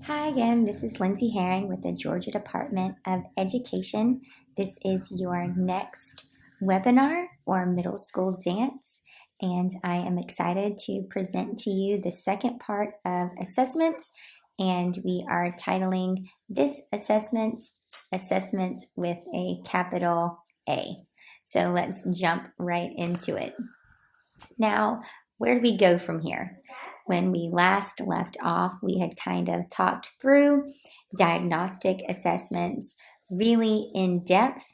Hi again, this is Lindsay Herring with the Georgia Department of Education. This is your next webinar for middle school dance, and I am excited to present to you the second part of assessments, and we are titling this Assessments with a capital A. So let's jump right into it. Now, where do we go from here? When we last left off, we had kind of talked through diagnostic assessments really in depth,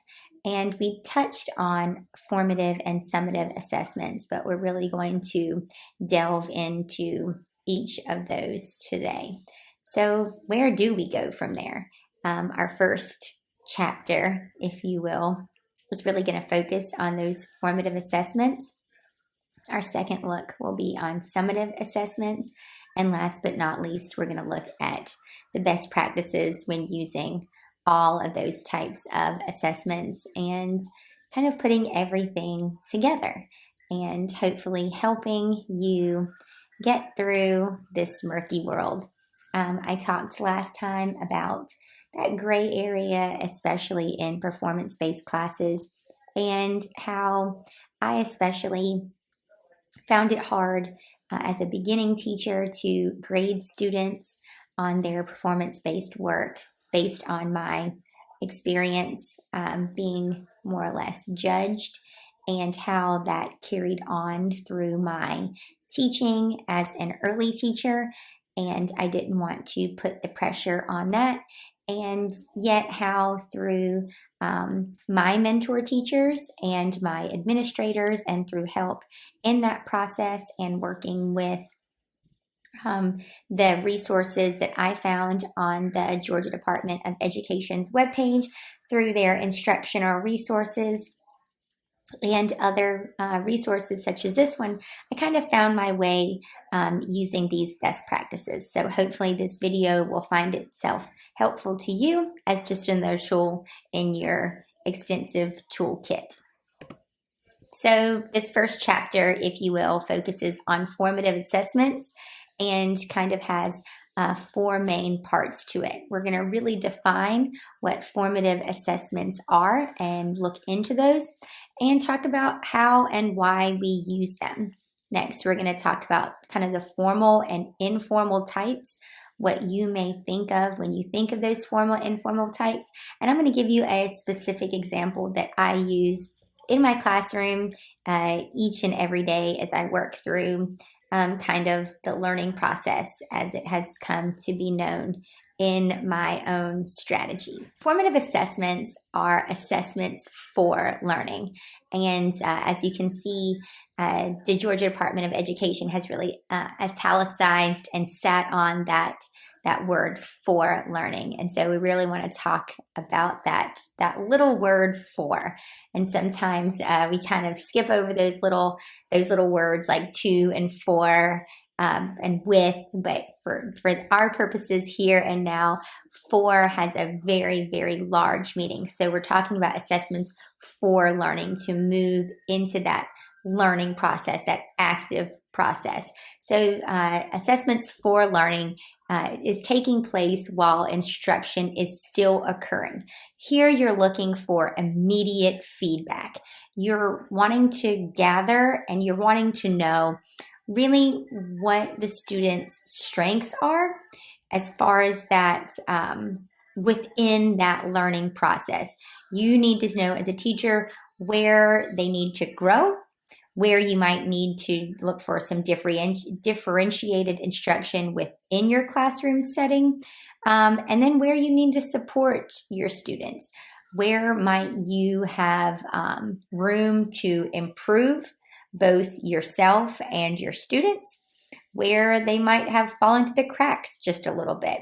and we touched on formative and summative assessments, but we're really going to delve into each of those today. So, where do we go from there? Our first chapter, if you will, is really going to focus on those formative assessments. Our second look will be on summative assessments. And last but not least, we're going to look at the best practices when using all of those types of assessments and kind of putting everything together and hopefully helping you get through this murky world. I talked last time about that gray area, especially in performance-based classes, and how I especially found it hard as a beginning teacher to grade students on their performance-based work based on my experience being more or less judged, and how that carried on through my teaching as an early teacher. And I didn't want to put the pressure on that. And yet how through my mentor teachers and my administrators and through help in that process and working with the resources that I found on the Georgia Department of Education's webpage through their instructional resources and other resources such as this one, I kind of found my way using these best practices. So hopefully this video will find itself helpful to you as just another tool in your extensive toolkit. So this first chapter, if you will, focuses on formative assessments and kind of has four main parts to it. We're going to really define what formative assessments are and look into those and talk about how and why we use them. Next, we're going to talk about kind of the formal and informal types, what you may think of when you think of those formal, informal types. And I'm going to give you a specific example that I use in my classroom each and every day as I work through kind of the learning process as it has come to be known in my own strategies. Formative assessments are assessments for learning. And as you can see, the Georgia Department of Education has really italicized and sat on that word for learning. And so we really want to talk about that little word for. And sometimes we kind of skip over those little words like to and for and with, but for our purposes here and now, for has a very, very large meaning. So we're talking about assessments for learning to move into that learning process, that active process. So assessments for learning is taking place while instruction is still occurring. Here you're looking for immediate feedback. You're wanting to gather and you're wanting to know really what the students' strengths are as far as that within that learning process. You need to know as a teacher where they need to grow, where you might need to look for some differentiated instruction within your classroom setting, and then where you need to support your students. Where might you have room to improve both yourself and your students, where they might have fallen to the cracks just a little bit.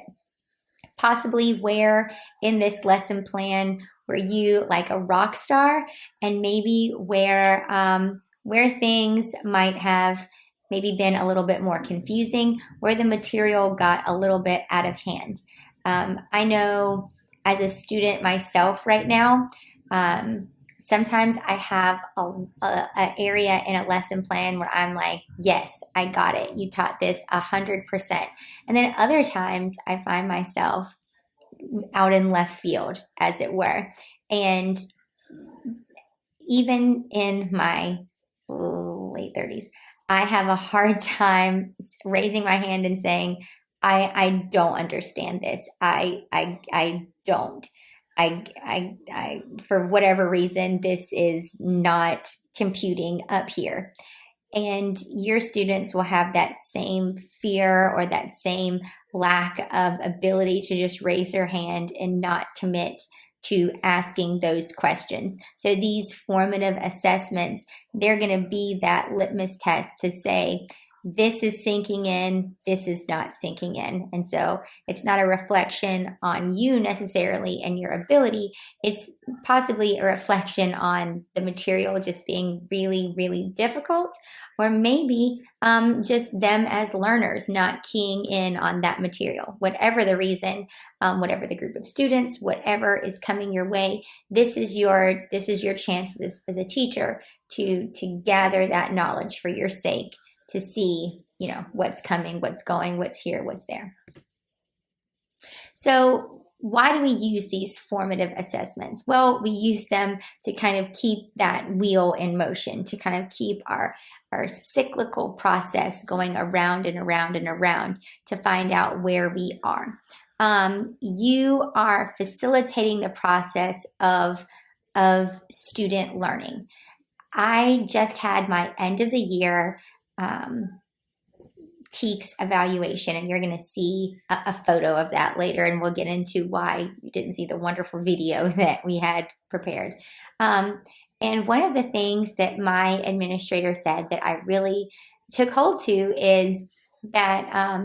Possibly where in this lesson plan were you like a rock star, and maybe where things might have maybe been a little bit more confusing, where the material got a little bit out of hand. I know as a student myself right now, Sometimes I have a area in a lesson plan where I'm like, yes, I got it. You taught this 100%. And then other times I find myself out in left field, as it were. And even in my late 30s, I have a hard time raising my hand and saying, I don't understand this. I don't. For whatever reason, this is not computing up here. And your students will have that same fear or that same lack of ability to just raise their hand and not commit to asking those questions. So these formative assessments, they're going to be that litmus test to say, this is sinking in, this is not sinking in. And so it's not a reflection on you necessarily and your ability. It's possibly a reflection on the material just being really, really difficult, or maybe just them as learners not keying in on that material. Whatever the reason, whatever the group of students, whatever is coming your way, this is your chance as a teacher to gather that knowledge for your sake, to see, what's coming, what's going, what's here, what's there. So why do we use these formative assessments? Well, we use them to kind of keep that wheel in motion, to kind of keep our cyclical process going around and around and around to find out where we are. You are facilitating the process of student learning. I just had my end of the year TEKS evaluation, and you're going to see a photo of that later, and we'll get into why you didn't see the wonderful video that we had prepared. And one of the things that my administrator said that I really took hold to is that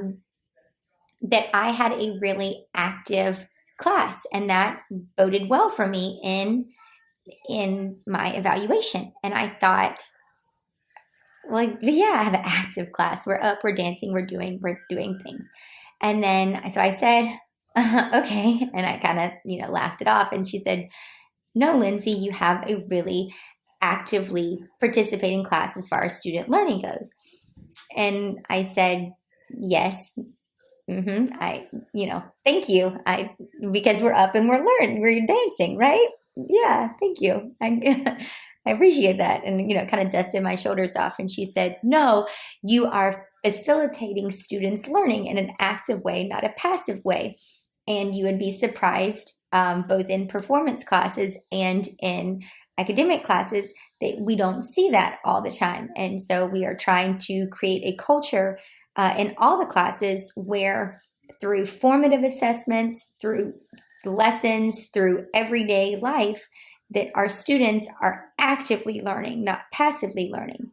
that I had a really active class, and that boded well for me in my evaluation. And I thought, like, yeah, I have an active class. We're up, we're dancing, we're doing things. And then, so I said, okay. And I kind of, laughed it off. And she said, no, Lindsay, you have a really actively participating class as far as student learning goes. And I said, yes. Thank you. Because we're up and we're dancing, right? Yeah, thank you. I appreciate that. And, kind of dusted my shoulders off. And she said, no, you are facilitating students' learning in an active way, not a passive way. And you would be surprised, both in performance classes and in academic classes, that we don't see that all the time. And so we are trying to create a culture in all the classes where, through formative assessments, through lessons, through everyday life, that our students are actively learning, not passively learning.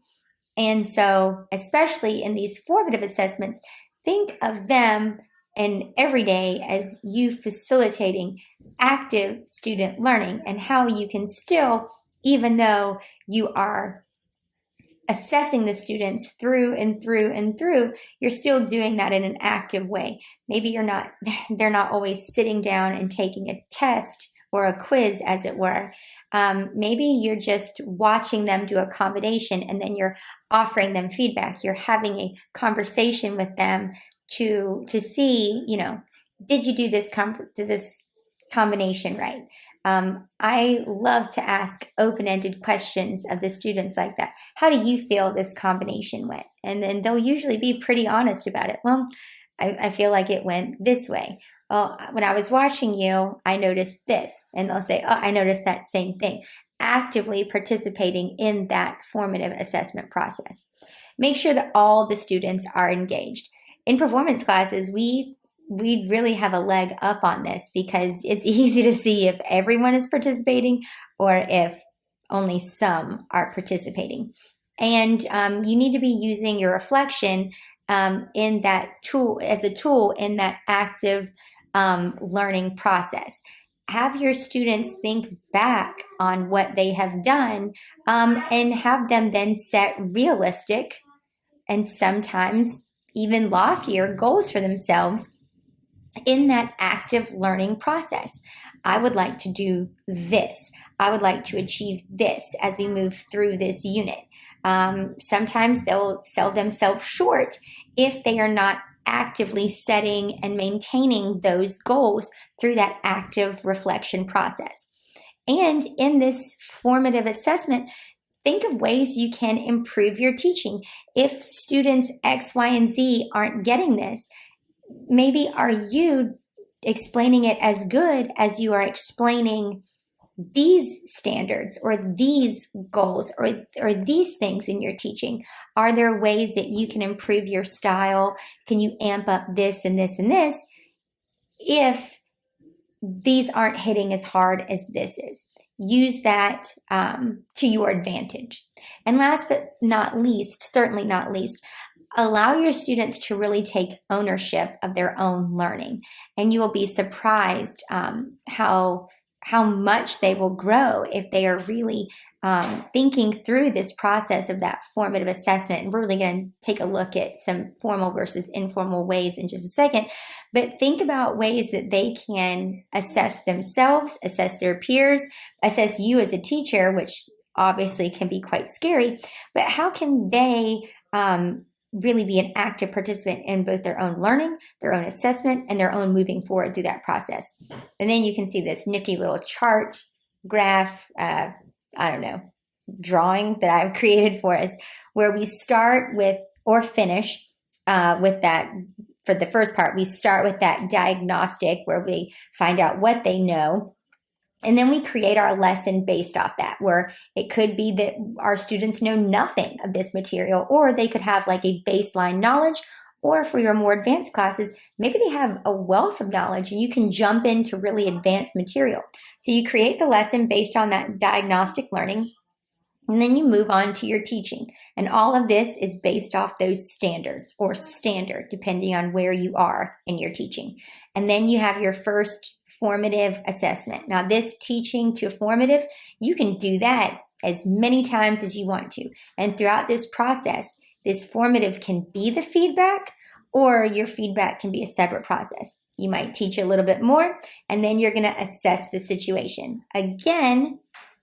And so, especially in these formative assessments, think of them and every day as you facilitating active student learning, and how you can still, even though you are assessing the students through and through and through, you're still doing that in an active way. Maybe they're not always sitting down and taking a test or a quiz, as it were. Maybe you're just watching them do accommodation, and then you're offering them feedback. You're having a conversation with them to see, did you do this combination right? I love to ask open-ended questions of the students like that. How do you feel this combination went? And then they'll usually be pretty honest about it. Well, I feel like it went this way. Well, when I was watching you, I noticed this. And they'll say, oh, I noticed that same thing. Actively participating in that formative assessment process. Make sure that all the students are engaged. In performance classes, we really have a leg up on this, because it's easy to see if everyone is participating or if only some are participating. And you need to be using your reflection in that tool, as a tool in that active learning process. Have your students think back on what they have done, and have them then set realistic and sometimes even loftier goals for themselves in that active learning process. I would like to do this. I would like to achieve this as we move through this unit. Sometimes they'll sell themselves short if they are not actively setting and maintaining those goals through that active reflection process. And in this formative assessment, think of ways you can improve your teaching. If students X, Y, and Z aren't getting this, maybe are you explaining it as good as you are explaining these standards or these goals or these things in your teaching? Are there ways that you can improve your style? Can you amp up this and this and this if these aren't hitting as hard as this is? Use that to your advantage. And last but not least, certainly not least, allow your students to really take ownership of their own learning. And you will be surprised how much they will grow if they are really thinking through this process of that formative assessment. And we're really going to take a look at some formal versus informal ways in just a second. But think about ways that they can assess themselves, assess their peers, assess you as a teacher, which obviously can be quite scary. But how can they really be an active participant in both their own learning, their own assessment, and their own moving forward through that process? And then you can see this nifty little chart, graph, drawing that I've created for us, where we start with or finish with that. For the first part, we start with that diagnostic where we find out what they know. And then we create our lesson based off that, where it could be that our students know nothing of this material, or they could have like a baseline knowledge, or for your more advanced classes, maybe they have a wealth of knowledge and you can jump into really advanced material. So you create the lesson based on that diagnostic learning, and then you move on to your teaching. And all of this is based off those standards or standard, depending on where you are in your teaching. And then you have your first formative assessment. Now, this teaching to formative, you can do that as many times as you want to. And throughout this process, this formative can be the feedback, or your feedback can be a separate process. You might teach a little bit more, and then you're going to assess the situation. Again,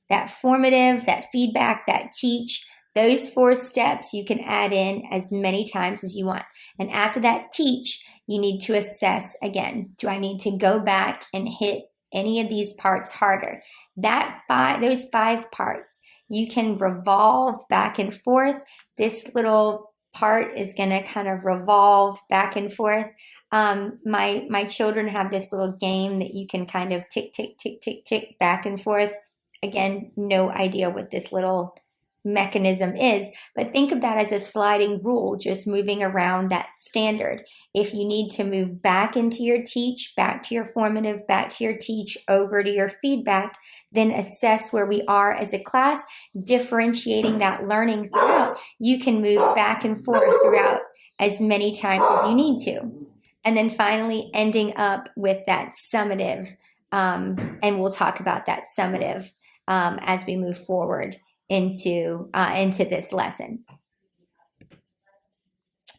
that formative, that feedback, that teach, those 4 steps you can add in as many times as you want. And after that teach, you need to assess again. Do I need to go back and hit any of these parts harder? Those 5 parts, you can revolve back and forth. This little part is going to kind of revolve back and forth. My children have this little game that you can kind of tick, tick, tick, tick, tick back and forth. Again, no idea what this little mechanism is, but think of that as a sliding rule, just moving around that standard. If you need to move back into your teach, back to your formative, back to your teach, over to your feedback, then assess where we are as a class, differentiating that learning throughout. You can move back and forth throughout as many times as you need to. And then finally ending up with that summative, and we'll talk about that summative as we move forward into this lesson.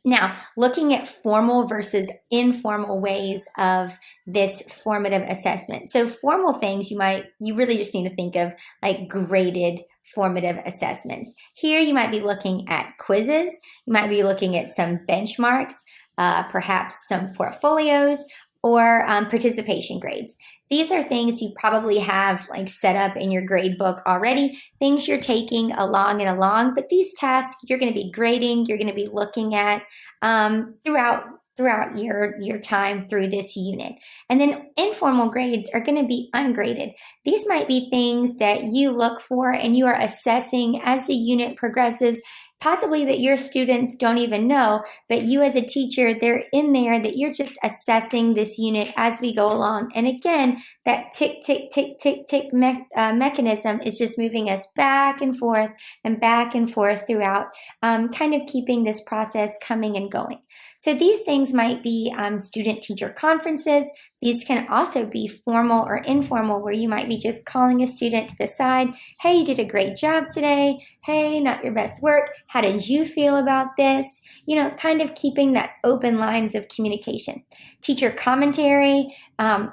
Now, looking at formal versus informal ways of this formative assessment. So formal things you really just need to think of like graded formative assessments. Here you might be looking at quizzes, you might be looking at some benchmarks, perhaps some portfolios, or participation grades. These are things you probably have like set up in your grade book already, things you're taking along and along, but these tasks you're going to be grading, you're going to be looking at throughout your time through this unit. And then informal grades are going to be ungraded. These might be things that you look for and you are assessing as the unit progresses, possibly that your students don't even know, but you as a teacher, they're in there that you're just assessing this unit as we go along. And again, that tick, tick, tick, tick, tick mechanism is just moving us back and forth throughout, kind of keeping this process coming and going. So these things might be student-teacher conferences. These can also be formal or informal, where you might be just calling a student to the side. Hey, you did a great job today. Hey, not your best work. How did you feel about this? Kind of keeping that open lines of communication. Teacher commentary.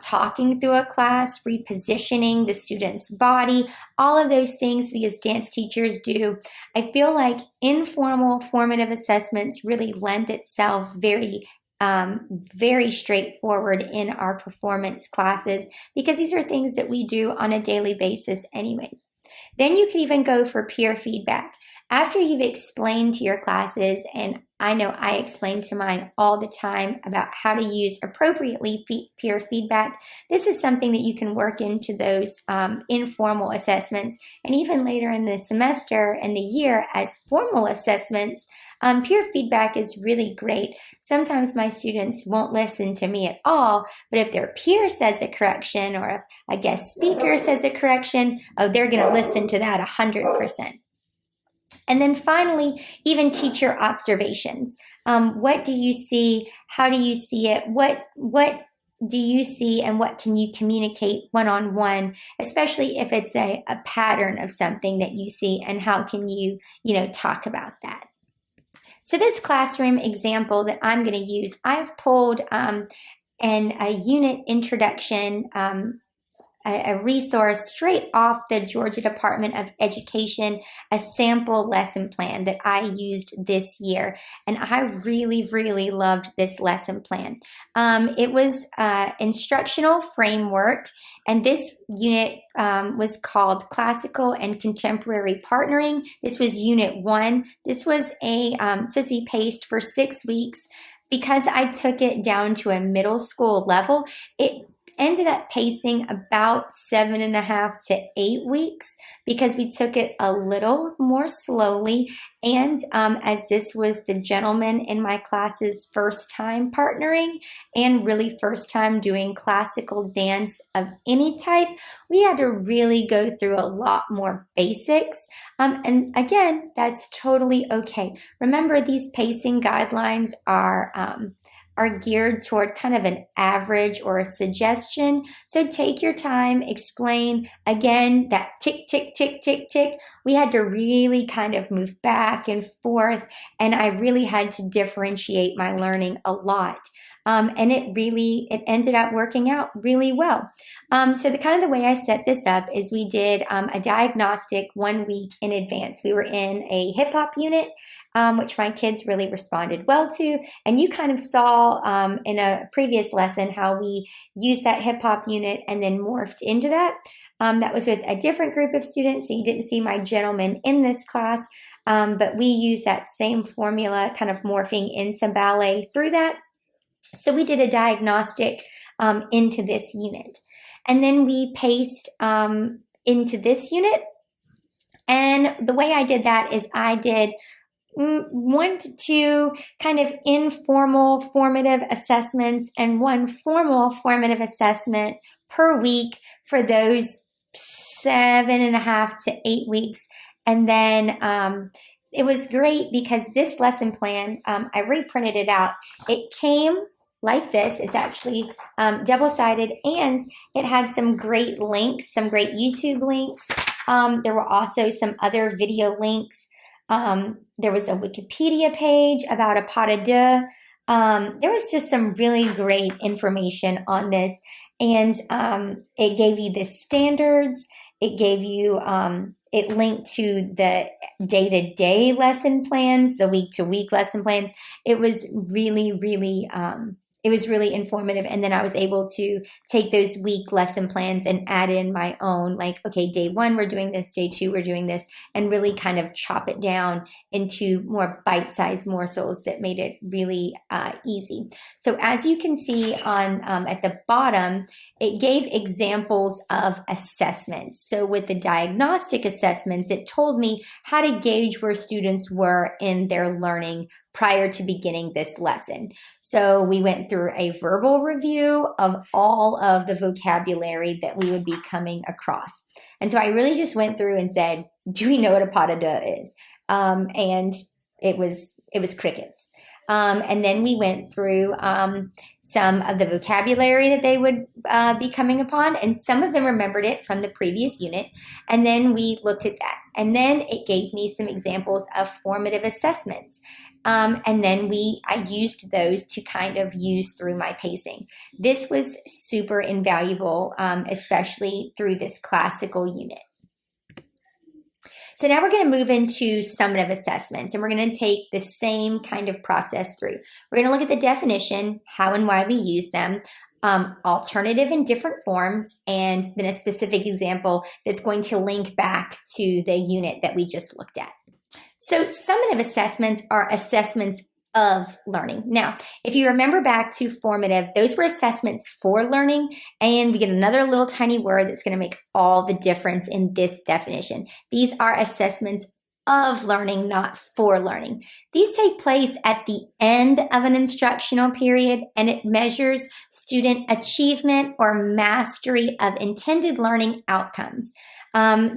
talking through a class, repositioning the student's body, all of those things we as dance teachers do. I feel like informal formative assessments really lend itself very straightforward in our performance classes, because these are things that we do on a daily basis anyways. Then you can even go for peer feedback. After you've explained to your classes, and I know I explain to mine all the time about how to use appropriately peer feedback, this is something that you can work into those informal assessments, and even later in the semester and the year as formal assessments. Peer feedback is really great. Sometimes my students won't listen to me at all, but if their peer says a correction, or if a guest speaker says a correction, oh, they're going to listen to that 100%. And then finally, even teacher observations. What do you see? How do you see it? What do you see, and what can you communicate one-on-one, especially if it's a pattern of something that you see, and how can you talk about that? So this classroom example that I'm going to use, I've pulled a unit introduction, a resource straight off the Georgia Department of Education, a sample lesson plan that I used this year. And I really, really loved this lesson plan. It was instructional framework, and this unit was called Classical and Contemporary Partnering. This was Unit 1. This was supposed to be paced for 6 weeks. Because I took it down to a middle school level, it ended up pacing about 7.5 to 8 weeks, because we took it a little more slowly. And as this was the gentleman in my class's first time partnering, and really first time doing classical dance of any type, we had to really go through a lot more basics. And again, that's totally okay. Remember, these pacing guidelines are geared toward kind of an average or a suggestion. So take your time, explain. Again, that tick, tick, tick, tick, tick. We had to really kind of move back and forth, and I really had to differentiate my learning a lot. And it ended up working out really well. So the way I set this up is we did a diagnostic 1 week in advance. We were in a hip hop unit, which my kids really responded well to. And you kind of saw in a previous lesson how we used that hip hop unit and then morphed into that. That was with a different group of students, so you didn't see my gentleman in this class, but we used that same formula, kind of morphing into ballet through that. So we did a diagnostic into this unit. And then we paced into this unit. And the way I did that is I did 1 to 2 kind of informal formative assessments and 1 formal formative assessment per week for those 7.5 to 8 weeks. And then it was great because this lesson plan, I reprinted it out. It came like this. It's actually double-sided, and it had some great links, some great YouTube links. There were also some other video links. There was a Wikipedia page about a pas de deux. There was just some really great information on this, and it gave you the standards. It gave you, it linked to the day-to-day lesson plans, the week-to-week lesson plans. It was really, really it was really informative. And then I was able to take those week lesson plans and add in my own, like, okay, day 1, we're doing this, day 2, we're doing this, and really kind of chop it down into more bite-sized morsels that made it really easy. So as you can see on at the bottom, it gave examples of assessments. So with the diagnostic assessments, it told me how to gauge where students were in their learning prior to beginning this lesson. So we went through a verbal review of all of the vocabulary that we would be coming across. And so I really just went through and said, do we know what a pas de deux is? And it was crickets. And then we went through some of the vocabulary that they would be coming upon, and some of them remembered it from the previous unit. And then we looked at that. And then it gave me some examples of formative assessments. And then I used those to kind of use through my pacing. This was super invaluable, especially through this classical unit. So now we're going to move into summative assessments, and we're going to take the same kind of process through. We're going to look at the definition, how and why we use them, alternative and different forms, and then a specific example that's going to link back to the unit that we just looked at. So summative assessments are assessments of learning. Now, if you remember back to formative, those were assessments for learning, and we get another little tiny word that's going to make all the difference in this definition. These are assessments of learning, not for learning. These take place at the end of an instructional period, and it measures student achievement or mastery of intended learning outcomes.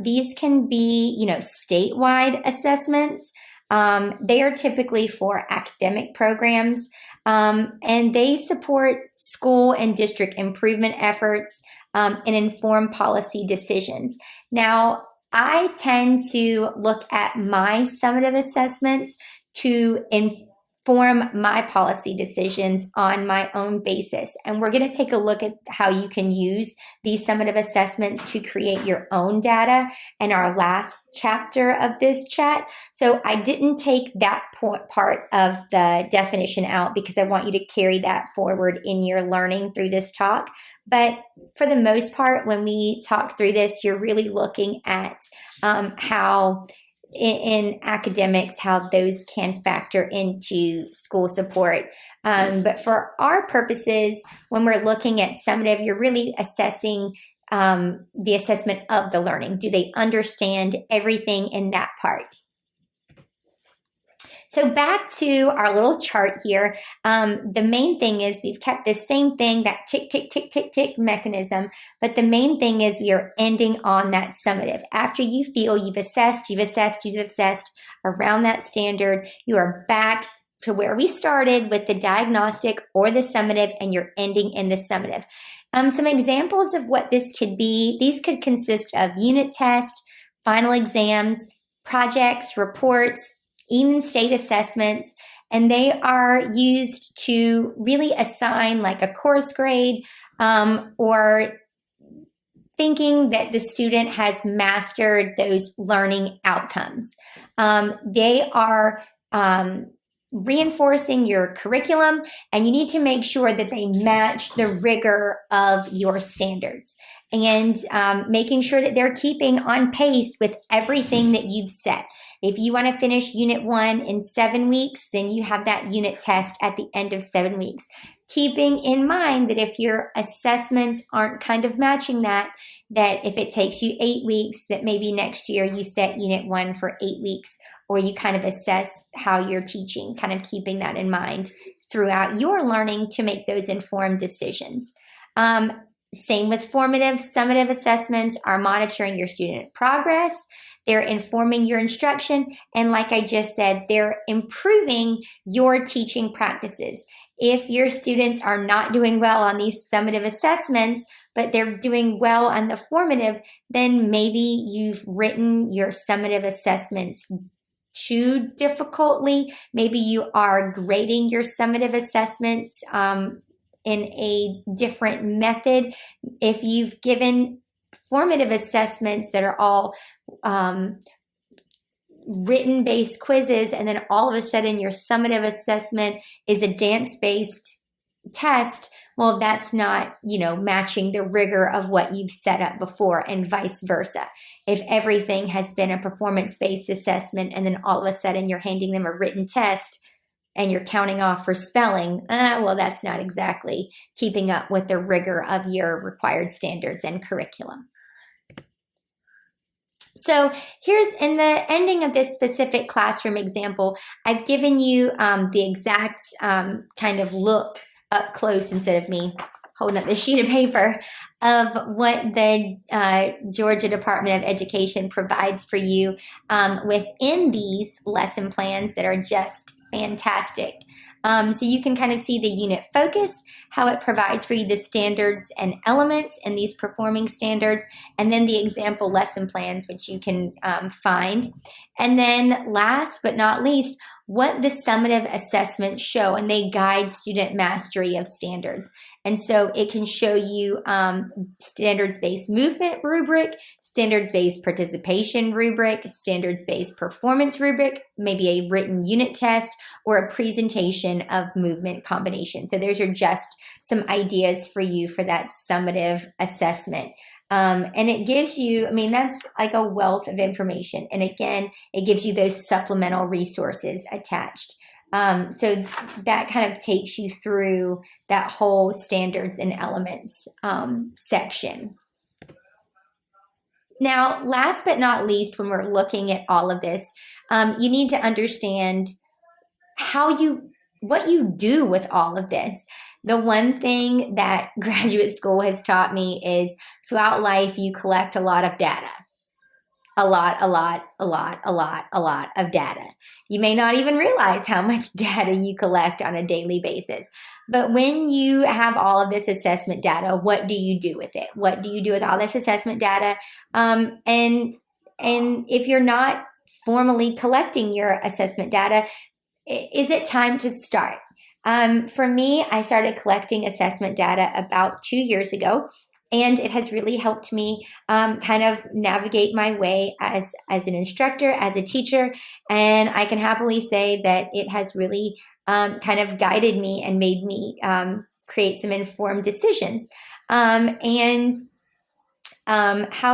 These can be, statewide assessments. They are typically for academic programs, and they support school and district improvement efforts and inform policy decisions. Now, I tend to look at my summative assessments to inform my policy decisions on my own basis. And we're going to take a look at how you can use these summative assessments to create your own data in our last chapter of this chat. So I didn't take that part of the definition out because I want you to carry that forward in your learning through this talk. But for the most part, when we talk through this, you're really looking at how in academics, how those can factor into school support. But for our purposes, when we're looking at summative, you're really assessing the assessment of the learning. Do they understand everything in that part? So back to our little chart here, the main thing is we've kept the same thing, that tick, tick, tick, tick, tick mechanism, but the main thing is we are ending on that summative. After you feel you've assessed around that standard, you are back to where we started with the diagnostic or the summative, and you're ending in the summative. Some examples of what this could be, these could consist of unit tests, final exams, projects, reports, even state assessments, and they are used to really assign like a course grade or thinking that the student has mastered those learning outcomes. They are reinforcing your curriculum, and you need to make sure that they match the rigor of your standards, and making sure that they're keeping on pace with everything that you've set. If you want to finish Unit 1 in 7 weeks, then you have that unit test at the end of 7 weeks. Keeping in mind that if your assessments aren't kind of matching that if it takes you 8 weeks, that maybe next year you set Unit 1 for 8 weeks, or you kind of assess how you're teaching, kind of keeping that in mind throughout your learning to make those informed decisions. Same with formative. Summative assessments are monitoring your student progress. They're informing your instruction. And like I just said, they're improving your teaching practices. If your students are not doing well on these summative assessments, but they're doing well on the formative, then maybe you've written your summative assessments too difficultly. Maybe you are grading your summative assessments in a different method. If you've given formative assessments that are all written-based quizzes, and then all of a sudden your summative assessment is a dance-based test, well, that's not, matching the rigor of what you've set up before, and vice versa. If everything has been a performance-based assessment, and then all of a sudden you're handing them a written test, and you're counting off for spelling, well, that's not exactly keeping up with the rigor of your required standards and curriculum. So here's, in the ending of this specific classroom example, I've given you the exact kind of look up close, instead of me holding up the sheet of paper, of what the Georgia Department of Education provides for you within these lesson plans that are just Fantastic. So you can kind of see the unit focus, how it provides for you the standards and elements and these performing standards, and then the example lesson plans, which you can find. And then last but not least, what the summative assessments show, and they guide student mastery of standards. And so it can show you standards-based movement rubric, standards-based participation rubric, standards-based performance rubric, maybe a written unit test, or a presentation of movement combination. So those are just some ideas for you for that summative assessment. And it gives you, I mean, that's like a wealth of information. And again, it gives you those supplemental resources attached. So that kind of takes you through that whole standards and elements section. Now, last but not least, when we're looking at all of this, you need to understand what you do with all of this. The one thing that graduate school has taught me is throughout life, you collect a lot of data. A lot of data. You may not even realize how much data you collect on a daily basis. But when you have all of this assessment data, what do you do with it? What do you do with all this assessment data? And if you're not formally collecting your assessment data, is it time to start? For me, I started collecting assessment data about 2 years ago, and it has really helped me kind of navigate my way as an instructor, as a teacher, and I can happily say that it has really kind of guided me and made me create some informed decisions. How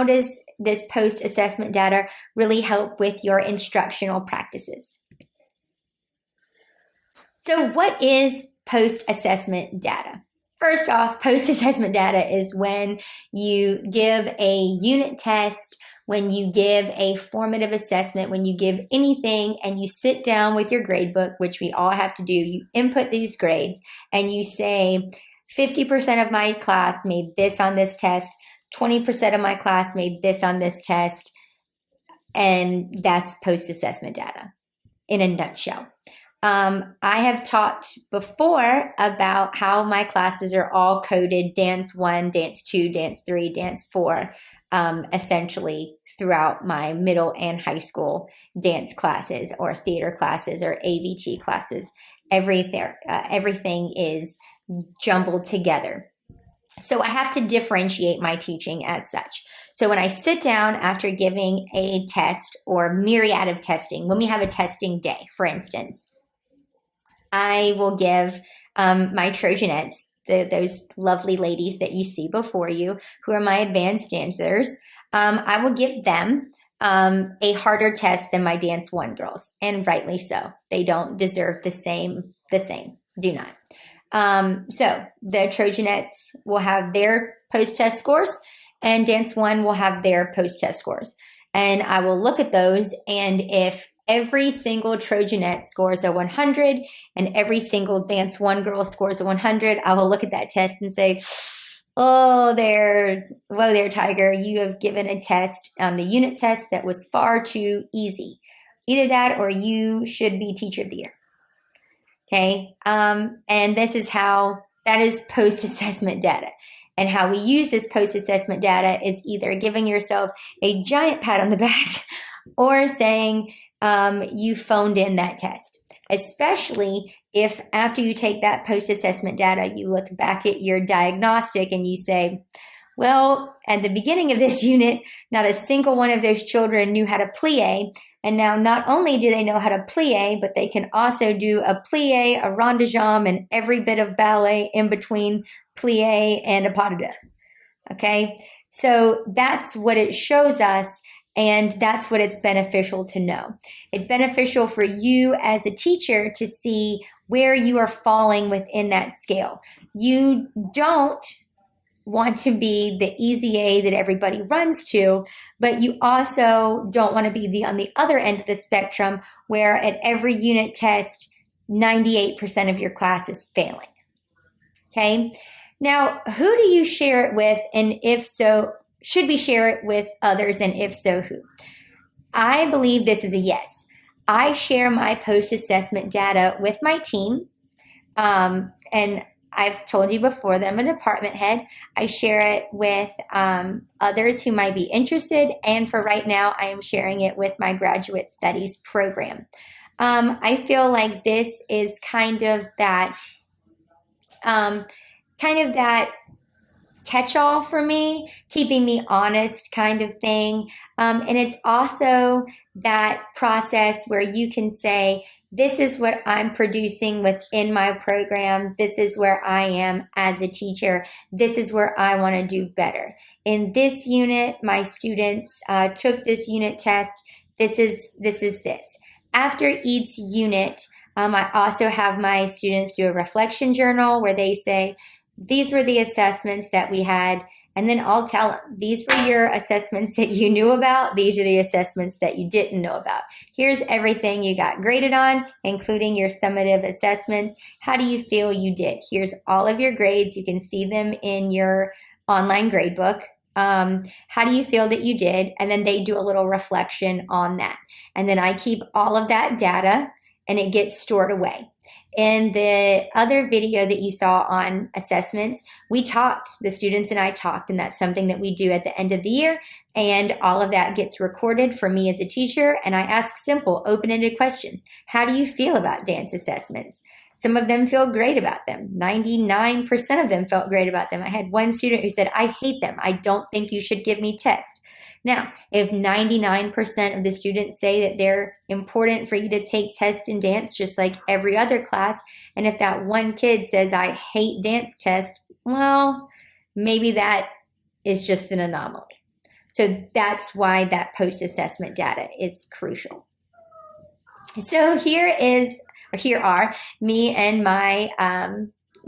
does this post-assessment data really help with your instructional practices? So what is post-assessment data? First off, post-assessment data is when you give a unit test, when you give a formative assessment, when you give anything and you sit down with your grade book, which we all have to do, you input these grades and you say 50% of my class made this on this test, 20% of my class made this on this test, and that's post-assessment data in a nutshell. I have talked before about how my classes are all coded Dance 1, Dance 2, Dance 3, Dance 4, essentially throughout my middle and high school dance classes or theater classes or AVT classes. Everything is jumbled together. So I have to differentiate my teaching as such. So when I sit down after giving a test or myriad of testing, when we have a testing day, for instance, I will give my Trojanettes, those lovely ladies that you see before you, who are my advanced dancers, I will give them a harder test than my Dance 1 girls, and rightly so. They don't deserve the same, do not. So the Trojanettes will have their post-test scores, and Dance 1 will have their post-test scores. And I will look at those, and if every single Trojanette scores a 100 and every single Dance 1 girl scores a 100, I will look at that test and say, whoa there, Tiger, you have given a test on the unit test that was far too easy. Either that or you should be Teacher of the Year. Okay, and this is how, that is post-assessment data. And how we use this post-assessment data is either giving yourself a giant pat on the back or saying, you phoned in that test, especially if after you take that post-assessment data, you look back at your diagnostic and you say, well, at the beginning of this unit, not a single one of those children knew how to plie. And now not only do they know how to plie, but they can also do a plie, a rond de jambe, and every bit of ballet in between plie and a pas de deux. Okay, so that's what it shows us. And that's what it's beneficial to know. It's beneficial for you as a teacher to see where you are falling within that scale. You don't want to be the easy A that everybody runs to, but you also don't want to be on the other end of the spectrum where at every unit test, 98% of your class is failing. Okay? Now, who do you share it with? And if so, should we share it with others, and if so, who? I believe this is a yes. I share my post-assessment data with my team. And I've told you before that I'm a department head. I share it with others who might be interested. And for right now, I am sharing it with my graduate studies program. I feel like this is kind of that catch-all for me, keeping me honest kind of thing. And it's also that process where you can say, this is what I'm producing within my program. This is where I am as a teacher. This is where I want to do better. In this unit, my students took this unit test. This is this. After each unit, I also have my students do a reflection journal where they say, these were the assessments that we had. And then I'll tell them, these were your assessments that you knew about. These are the assessments that you didn't know about. Here's everything you got graded on, including your summative assessments. How do you feel you did? Here's all of your grades. You can see them in your online gradebook. How do you feel that you did? And then they do a little reflection on that. And then I keep all of that data and it gets stored away. In the other video that you saw on assessments, we talked, the students and I talked, and that's something that we do at the end of the year. And all of that gets recorded for me as a teacher. And I ask simple, open-ended questions. How do you feel about dance assessments? Some of them feel great about them. 99% of them felt great about them. I had one student who said, I hate them. I don't think you should give me tests. Now, if 99% of the students say that they're important for you to take tests in dance just like every other class, and if that one kid says, I hate dance tests, well, maybe that is just an anomaly. So that's why that post-assessment data is crucial. So here are me and my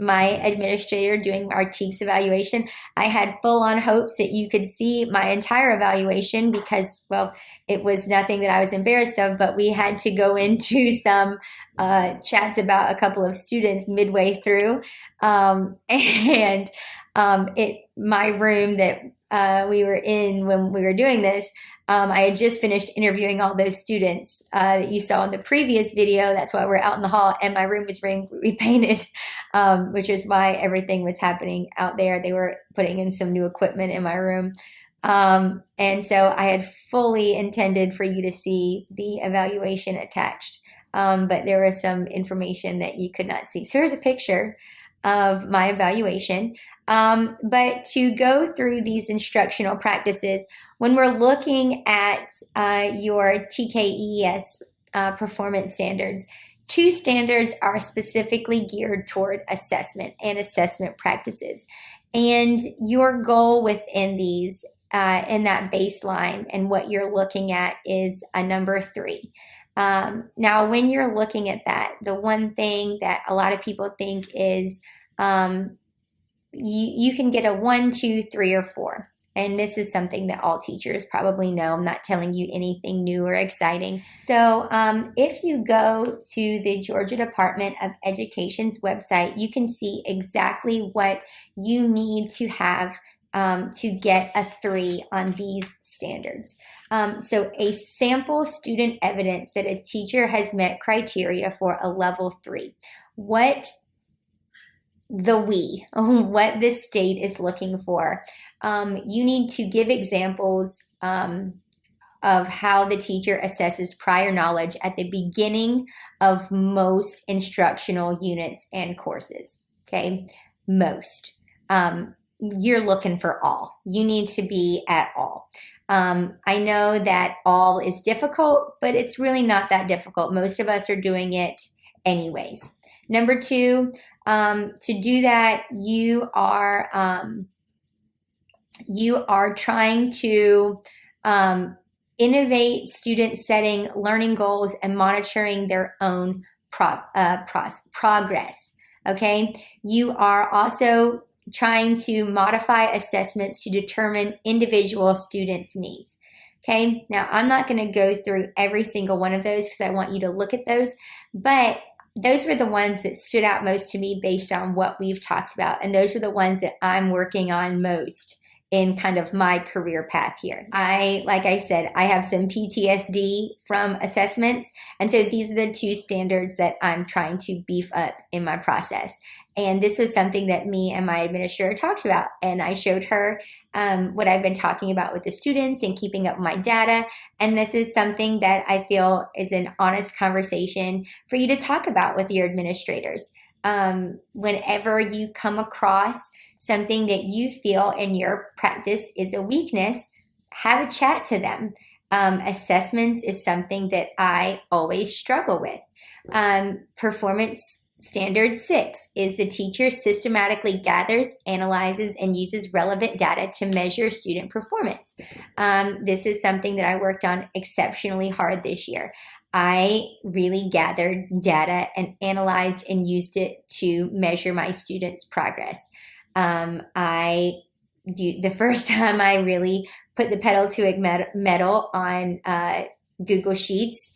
administrator doing our TEKS evaluation. I had full-on hopes that you could see my entire evaluation because, well, it was nothing that I was embarrassed of, but we had to go into some chats about a couple of students midway through. My room that we were in when we were doing this, I had just finished interviewing all those students that you saw in the previous video. That's why we're out in the hall, and my room was repainted, which is why everything was happening out there. They were putting in some new equipment in my room. And so I had fully intended for you to see the evaluation attached, but there was some information that you could not see. So here's a picture of my evaluation. But to go through these instructional practices, when we're looking at your TKES performance standards, 2 standards are specifically geared toward assessment and assessment practices. And your goal within these, in that baseline and what you're looking at is a number 3. Now, when you're looking at that, the one thing that a lot of people think is you can get a 1, 2, 3, or 4. And this is something that all teachers probably know. I'm not telling you anything new or exciting. So if you go to the Georgia Department of Education's website, you can see exactly what you need to have to get a 3 on these standards. So a sample student evidence that a teacher has met criteria for a level 3. What the state is looking for. You need to give examples of how the teacher assesses prior knowledge at the beginning of most instructional units and courses. Okay, most. You're looking for all. You need to be at all. I know that all is difficult, but it's really not that difficult. Most of us are doing it anyways. Number 2, to do that, you are trying to innovate student setting learning goals and monitoring their own progress. Okay, you are also trying to modify assessments to determine individual students' needs. Okay, now I'm not going to go through every single one of those because I want you to look at those, but those were the ones that stood out most to me based on what we've talked about. And those are the ones that I'm working on most in kind of my career path here. Like I said, I have some PTSD from assessments. And so these are the two standards that I'm trying to beef up in my process. And this was something that me and my administrator talked about. And I showed her what I've been talking about with the students and keeping up my data. And this is something that I feel is an honest conversation for you to talk about with your administrators. Whenever you come across something that you feel in your practice is a weakness, have a chat to them. Assessments is something that I always struggle with. Performance Standard 6 is the teacher systematically gathers, analyzes, and uses relevant data to measure student performance. This is something that I worked on exceptionally hard this year. I really gathered data and analyzed and used it to measure my students' progress. The first time I really put the pedal to metal on Google Sheets,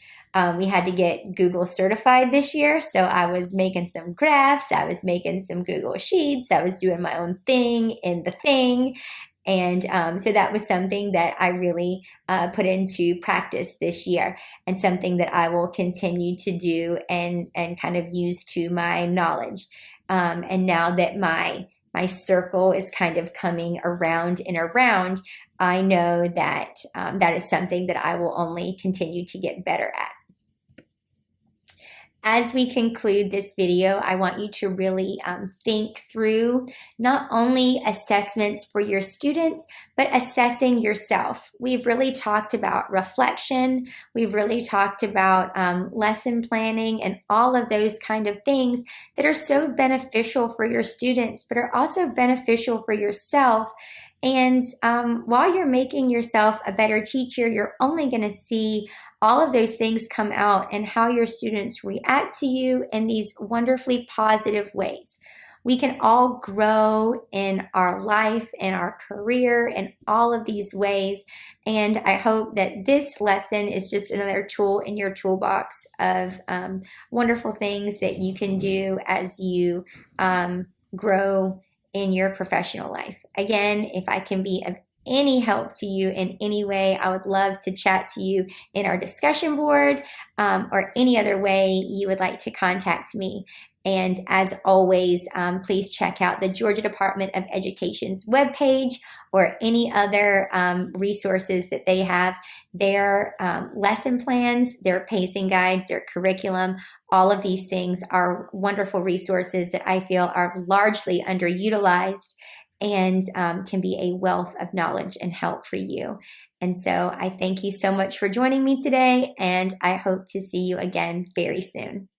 we had to get Google certified this year. So I was making some graphs, I was making some Google Sheets, I was doing my own thing in the thing. And so that was something that I really put into practice this year, and something that I will continue to do and kind of use to my knowledge. And now that my circle is kind of coming around and around, I know that that is something that I will only continue to get better at. As we conclude this video, I want you to really think through not only assessments for your students, but assessing yourself. We've really talked about reflection. We've really talked about lesson planning and all of those kind of things that are so beneficial for your students, but are also beneficial for yourself. And while you're making yourself a better teacher, you're only going to see all of those things come out and how your students react to you in these wonderfully positive ways. We can all grow in our life, in our career, in all of these ways. And I hope that this lesson is just another tool in your toolbox of wonderful things that you can do as you grow in your professional life. Again, if I can be of any help to you in any way, I would love to chat to you in our discussion board or any other way you would like to contact me. And as always, please check out the Georgia Department of Education's webpage or any other resources that they have. Their lesson plans, their pacing guides, their curriculum, all of these things are wonderful resources that I feel are largely underutilized and can be a wealth of knowledge and help for you. And so I thank you so much for joining me today, and I hope to see you again very soon.